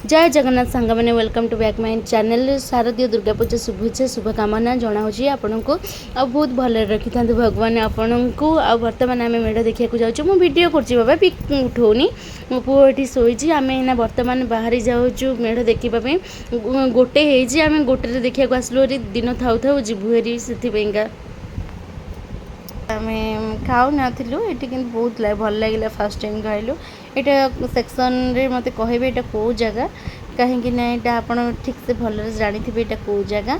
जय जगन्नाथ सांग मैंने welcome to back my channel. शारदीय दुर्गा पूजा शुभेच्छा शुभकामना जनाऊँगी आपण को। आ बहुत भले रखी था भगवान आपण को। आ बर्तमान आम मेढ़ देखा जाऊँ मु वीडियो कर बाबा पिक उठाऊनी मो पुओ ये शोची आम ना बर्तमान बाहरी जाऊँ मेढ़ देखापी गोटे आम गोटे देखा आसलु दिन थाउ थाउ जीवु हेरी से आम खाऊ नथिलु ये कि बहुत भल लगे फास्ट टाइम खाइलु। यहाँ सेक्शन रे मत कहे यहाँ कौ जगह कहीं ना यहाँ आप ठीक से भल जानी थे यहाँ कौ जगह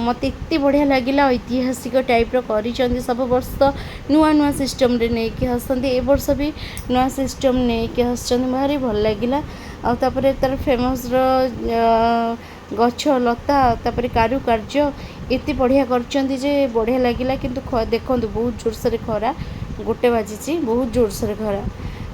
मत एत बढ़िया लगे ऐतिहासिक टाइप कर सब वर्ष नुआ नुआ सिस्टम रे नहीं कि हसती ए वर्ष भी नुआ सिस्टम नहीं कि हसन भारी भल लगे। आपर तार फेमस गछ लता तापर कारुकार्य एत बढ़िया करजे बढ़िया लगे किंतु देखो बहुत जोरसोर खरा गोटे बाजी बहुत जोरसोर खरा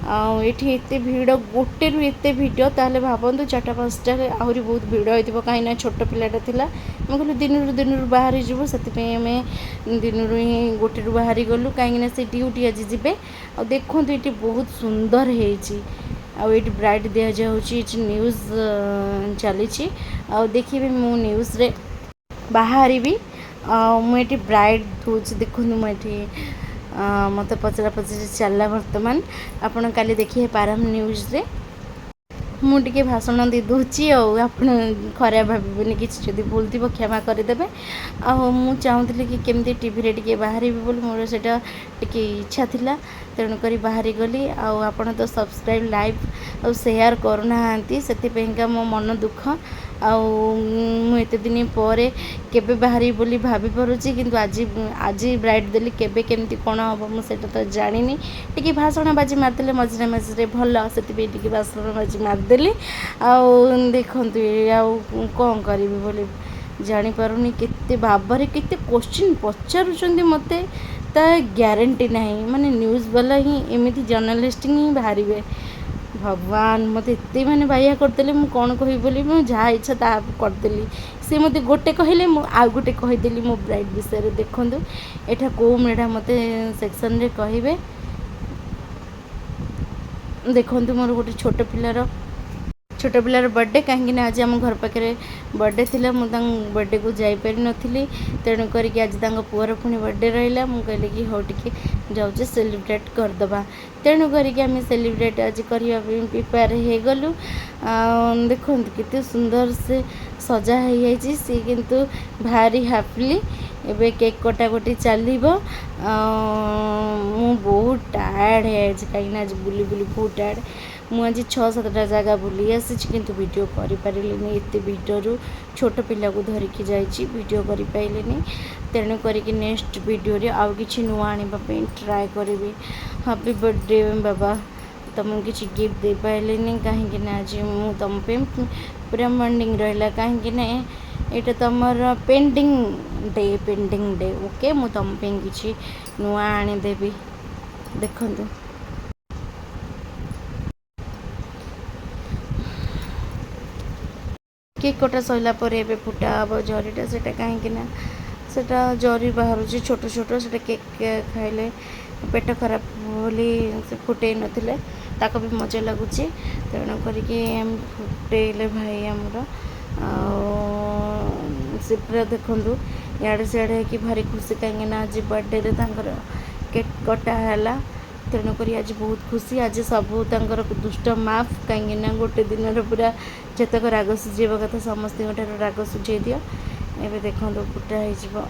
आठी एत भिड़ गोटे रु एत भिड़ ताहले भावतु 4-5टा आहरी बहुत भिड़ होती कहीं छोट पिलाटा थिला कहलु दिन रु बाहरी जीवु से आम दिन रु ही गोटे रु बाहरी गलु कहीं से ड्यूटी आज जी आ देखो ये बहुत सुंदर है आउ ब्राइट दि जाऊँगी न्यूज चली देखिए मु न्यूज रे बाहरी मुझे ब्राइट दूसरी देखो मुझे मत पचरा पचरी चलला बर्तमान आपड़ काली देखिए पारम न्यूज रे मुझे भाषण दे दूची आप खराब भावन कि भूल थी क्षमा करदे। मु चाहूली कि केमती टीवी टे बाहर बोली मोर से इच्छा थिला तेणुक बाहरी गली आपण तो सब्सक्राइब लाइक और शेयर करूना से मो मन दुख आते दिन पर केबे बाहरी बोली भाभी पारुची किंतु आज ब्राइट देली केबे केमती कौन हम मुझे तो जानी टी भाषण बाजी मारदे मझे मझे भल से भाषण बाजी मारदेली देखु कौन करी बोली जानीपारुनी केते भाव केते क्वेश्चन पचारुचंदी मते ता ग्यारंटी नहीं माने न्यूज़ वाला ही एमती जर्नलिस्ट ही बाहर भगवान मत एत मैंने बाह्या करदेले मु कौन कहि बोली मु जहाँ इच्छा ता करदेली सी मत गोटे कहले मु आ गोटे कहीदेली मो ब्राइट विषय देखु एटा कौ मेढ़ा मत सेक्शन रे कहिबे देखु मोर गोटे छोट पिलार बर्थडे कहीं आज आम घर पाखे बर्थडे थी मुझे बर्थडे को जापर नी तेणु करके आज पुअर पुणी बर्थडे रहा मुझे कहली कि हो टे जाऊे सेलिब्रेट करदे तेणु करके आम सेलिब्रेट आज करने प्रिपेयर हो गलु। देखो कितने सुंदर से सजा हो सी किंतु भारी हाफली एबे केक कटाकटी चलो बहुत टायर्ड है कहीं आज बुली बुली बहुत टायर्ड मुझे 6-7टा जगह बुली आसी किंतु वीडियो कर पारे एत भिडरू छोट पिला को धरिकी जाइए वीडियो कर पारे तेणु करके नेक्स्ट वीडियो रे आउ कि नुआ आने ट्राए करी। हैप्पी बर्थडे बाबा तुमको किसी गिफ्ट दे पारे कहीं आज मु तुम पूरा मॉर्निंग रहा कहीं यहाँ तुमर पेंडिंग डे ओके मु तुम किसी नुआ आनीदेवी देखु केक कटा सरला फुटा हम जरीटा से कहीं सेटा जरी बाहर छोट छोट से केक खाइले पेट खराब बोली से फुटे नथिले ताको भी मजा लगुच तेणु करके फुटेले भाई आमर से पूरा देखु इे सियाड़े कि भारी खुशी कहीं आज बर्थडे रे केक कटा है तेणुक आज बहुत खुशी आज सबू दुष्ट माफ कहीं गोटे दिन पूरा जितक राग सुझेबा कथा समस्त राग सुझे दियो एवं देखो फुटा हो